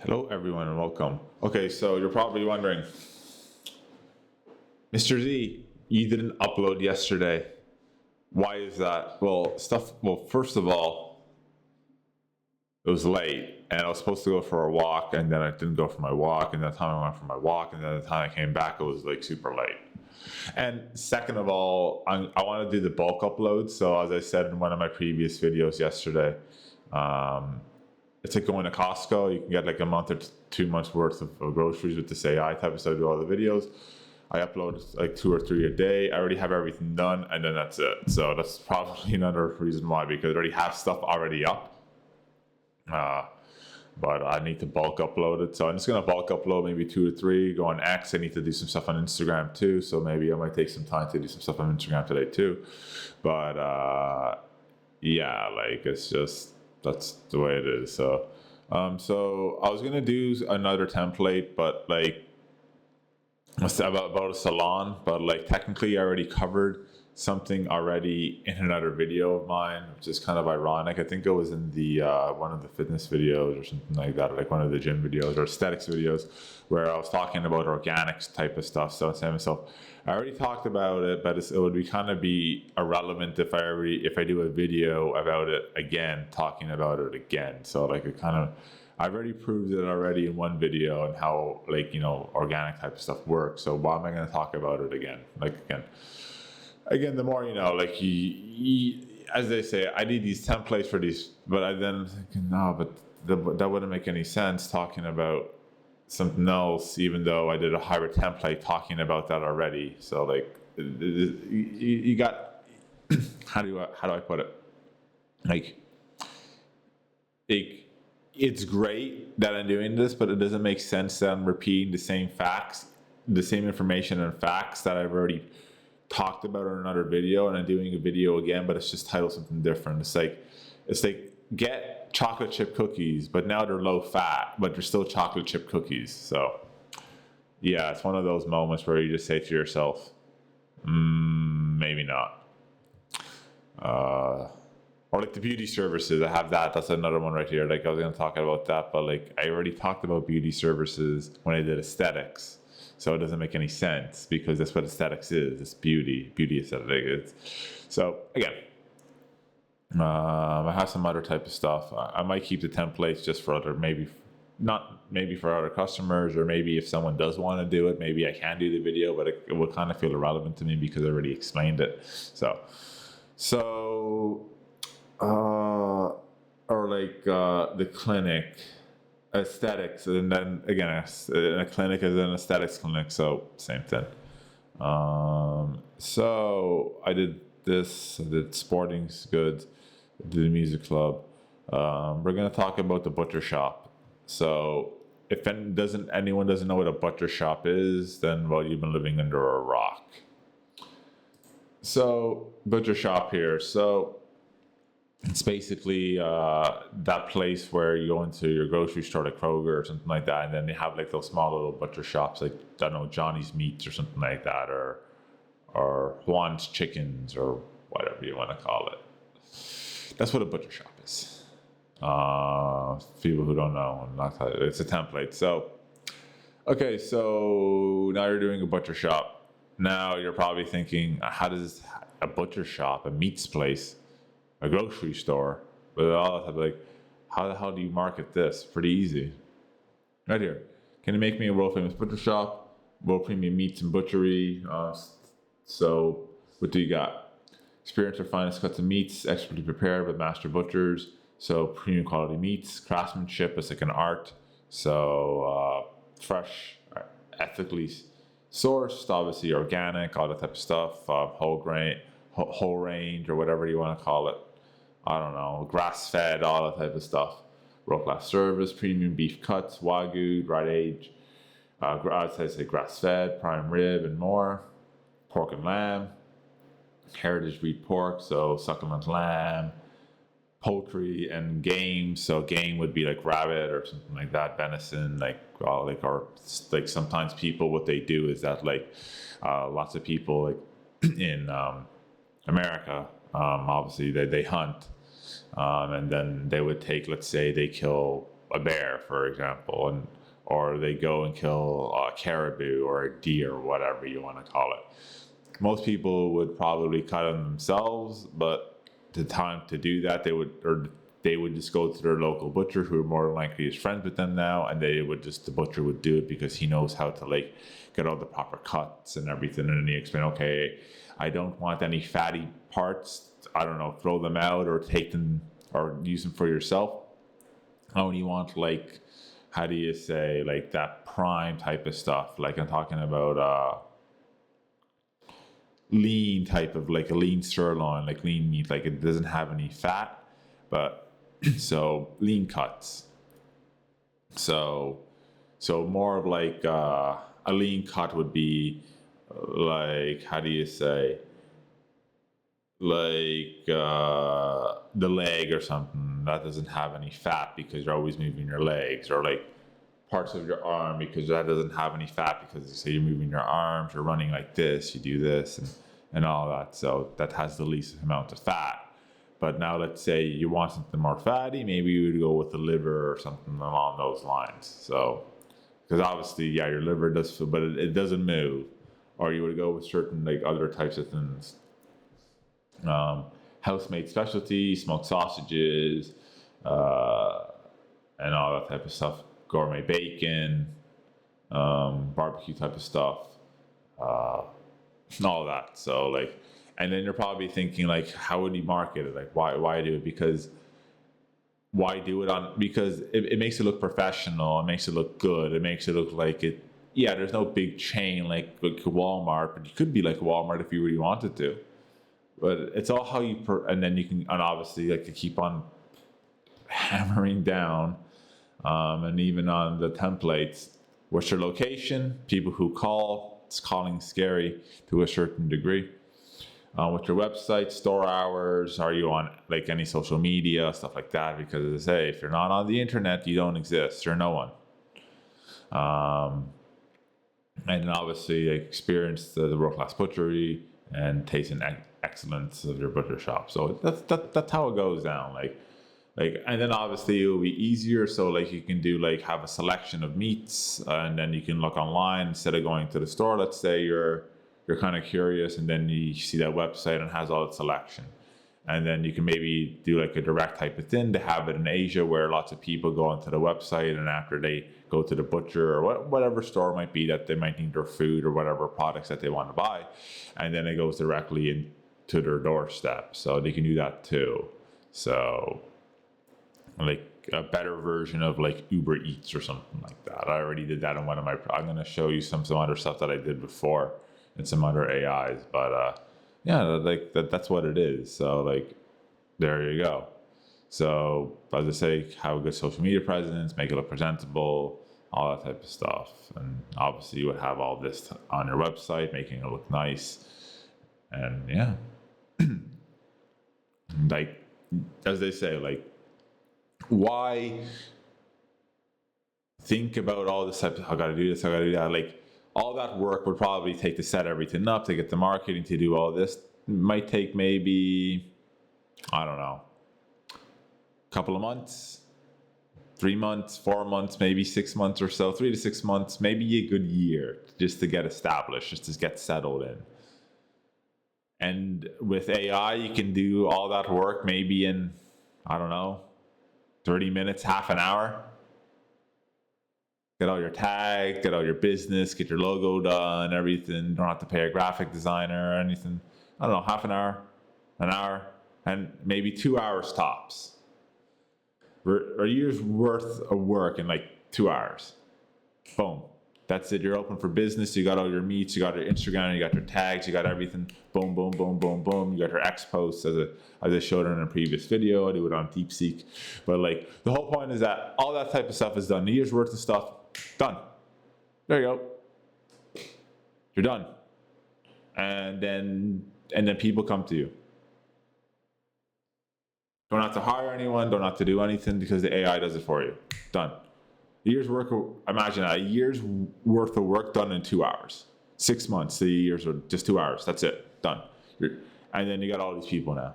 Hello, everyone, and welcome. Okay, so you're probably wondering, Mr. Z, you didn't upload yesterday. Why is that? Well, first of all, it was late, and I was supposed to go for a walk, and then I didn't go for my walk, and the time I went for my walk, and then the time I came back, it was like super late. And second of all, I want to do the bulk upload. So as I said in one of my previous videos yesterday, it's like going to Costco. You can get like a month or 2 months worth of groceries with this AI type of stuff. I do all the videos. I upload like 2 or 3 a day. I already have everything done, and then that's it. So that's probably another reason why, because I already have stuff already up. But I need to bulk upload it. So I'm just going to bulk upload maybe 2 or 3, go on X. I need to do some stuff on Instagram too. So maybe I might take some time to do some stuff on Instagram today too. But yeah, like it's just, that's the way it is. So I was going to do another template, but like about a salon, but like technically I already covered something already in another video of mine, which is kind of ironic. I think it was in the one of the fitness videos or something like that, or like one of the gym videos or aesthetics videos, where I was talking about organics type of stuff. So I said to myself, I already talked about it, but it would be kind of be irrelevant if I do a video about it again, talking about it again. So like it kind of, I've already proved it already in one video and how, like, organic type of stuff works. So why am I going to talk about it again? Like again, the more you know, like as they say, I need these templates for these, but I then thinking, no, but that wouldn't make any sense talking about something else, even though I did a hybrid template talking about that already. So like, you got, how do I put it? Like, it's great that I'm doing this, but it doesn't make sense that I'm repeating the same facts, the same information and facts that I've already talked about in another video, and I'm doing a video again, but it's just titled something different. It's like get chocolate chip cookies, but now they're low fat, but they're still chocolate chip cookies. So yeah, it's one of those moments where you just say to yourself, maybe not. Or like the beauty services, I have that. That's another one right here. Like I was going to talk about that, but like I already talked about beauty services when I did aesthetics. So it doesn't make any sense, because that's what aesthetics is. It's beauty aesthetic. So again, I have some other type of stuff. I might keep the templates just for other, maybe for other customers, or maybe if someone does want to do it, maybe I can do the video, but it will kind of feel irrelevant to me because I already explained it. So or like the clinic aesthetics, and then again a clinic is an aesthetics clinic, so same thing. So I did this, I did sporting goods, I did the music club. We're gonna talk about the butcher shop. So if anyone doesn't know what a butcher shop is, then well, you've been living under a rock. So butcher shop here, so it's basically that place where you go into your grocery store, like Kroger or something like that, and then they have like those small little butcher shops, like, I don't know, Johnny's Meats or something like that, or Juan's Chickens, or whatever you want to call it. That's what a butcher shop is. People who don't know, it's a template. So, okay, so now you're doing a butcher shop. Now you're probably thinking, how does a butcher shop, a meats place, a grocery store, but all that, like, how the hell do you market this? Pretty easy. Right here. Can you make me a world famous butcher shop? World premium meats and butchery. So what do you got? Experience or finest cuts of meats, expertly prepared with master butchers. So premium quality meats, craftsmanship is like an art. So fresh, ethically sourced, obviously organic, all that type of stuff. Whole range, or whatever you want to call it. I don't know, grass-fed, all that type of stuff. World-class service, premium beef cuts, Wagyu, right age. I'd say grass-fed, prime rib, and more. Pork and lamb, heritage breed pork, so succulent lamb. Poultry and game, so game would be like rabbit or something like that, venison, or sometimes people, what they do is that lots of people like in America, obviously they hunt, and then they would take, let's say they kill a bear, for example, or they go and kill a caribou or a deer or whatever you want to call it. Most people would probably cut them themselves, but the time to do that, they would just go to their local butcher, who more than likely is friends with them now, and the butcher would do it because he knows how to like get all the proper cuts and everything. And then he explain, okay, I don't want any fatty parts. I don't know, throw them out or take them or use them for yourself. I only want like, how do you say, like that prime type of stuff. Like I'm talking about lean type of, like a lean sirloin, like lean meat, like it doesn't have any fat, but so lean cuts. So more of like a lean cut would be like, how do you say, like the leg or something that doesn't have any fat because you're always moving your legs, or like parts of your arm because that doesn't have any fat because you say you're moving your arms, you're running like this, you do this and all that. So that has the least amount of fat. But now let's say you want something more fatty, maybe you would go with the liver or something along those lines. So, because obviously, yeah, your liver does feel, but it doesn't move. Or you would go with certain like other types of things. House-made specialty, smoked sausages, and all that type of stuff. Gourmet bacon, barbecue type of stuff, and all that. So like, and then you're probably thinking like, how would you market it? Like, why do it? Because why do it on? Because it makes it look professional. It makes it look good. It makes it look like it. Yeah, there's no big chain like Walmart, but you could be like Walmart if you really wanted to. But it's all how you, and then you can, and obviously like to keep on hammering down, and even on the templates, what's your location? People who call, it's calling scary to a certain degree. What's your website, store hours? Are you on like any social media, stuff like that? Because as I say, if you're not on the internet, you don't exist. You're no one. And then obviously experience the world-class butchery and taste and excellence of your butcher shop. So that's how it goes down. Like, and then obviously it will be easier. So like you can do like have a selection of meats, and then you can look online instead of going to the store. Let's say you're kind of curious, and then you see that website and has all its selection. And then you can maybe do like a direct type of thing to have it in Asia, where lots of people go onto the website, and after they go to the butcher or whatever store it might be that they might need their food or whatever products that they want to buy, and then it goes directly into their doorstep. So they can do that too. So like a better version of like Uber Eats or something like that. I already did that in one of my, I'm going to show you some other stuff that I did before and some other AIs, but yeah, like that's what it is. So like, there you go. So as I say, have a good social media presence, make it look presentable, all that type of stuff. And obviously you would have all this on your website, making it look nice. And yeah, like, as they say, like, why think about all this type of, I gotta do this, I gotta do that. Like, all that work would probably take to set everything up, to get the marketing, to do all this. It might take maybe, I don't know, a couple of months, 3 months, 4 months, maybe 6 months or so, 3 to 6 months, maybe a good year just to get established, just to get settled in. And with AI, you can do all that work maybe in, I don't know, 30 minutes, half an hour. Get all your tags, get all your business, get your logo done, everything. Don't have to pay a graphic designer or anything. I don't know, half an hour, and maybe 2 hours tops. A year's worth of work in like 2 hours. Boom. That's it. You're open for business. You got all your meets, you got your Instagram, you got your tags, you got everything. Boom, boom, boom, boom, boom. You got your X posts, as I showed in a previous video. I do it on DeepSeek. But like, the whole point is that all that type of stuff is done. A year's worth of stuff, done. There you go. You're done. And then people come to you. Don't have to hire anyone, don't have to do anything, because the AI does it for you. Done. Imagine a year's worth of work done in 2 hours. 6 months, 3 years, or just 2 hours. That's it. Done. And then you got all these people now.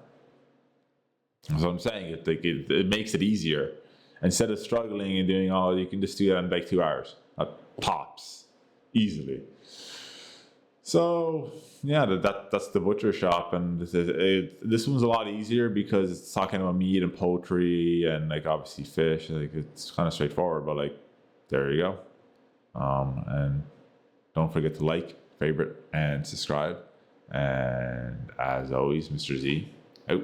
That's what I'm saying. It makes it easier. Instead of struggling and doing all, you can just do that in like 2 hours. Tops, easily. So yeah, that's the butcher shop, and this one's a lot easier because it's talking about meat and poultry and like obviously fish. Like it's kind of straightforward, but like there you go. And don't forget to like, favorite, and subscribe. And as always, Mr. Z out.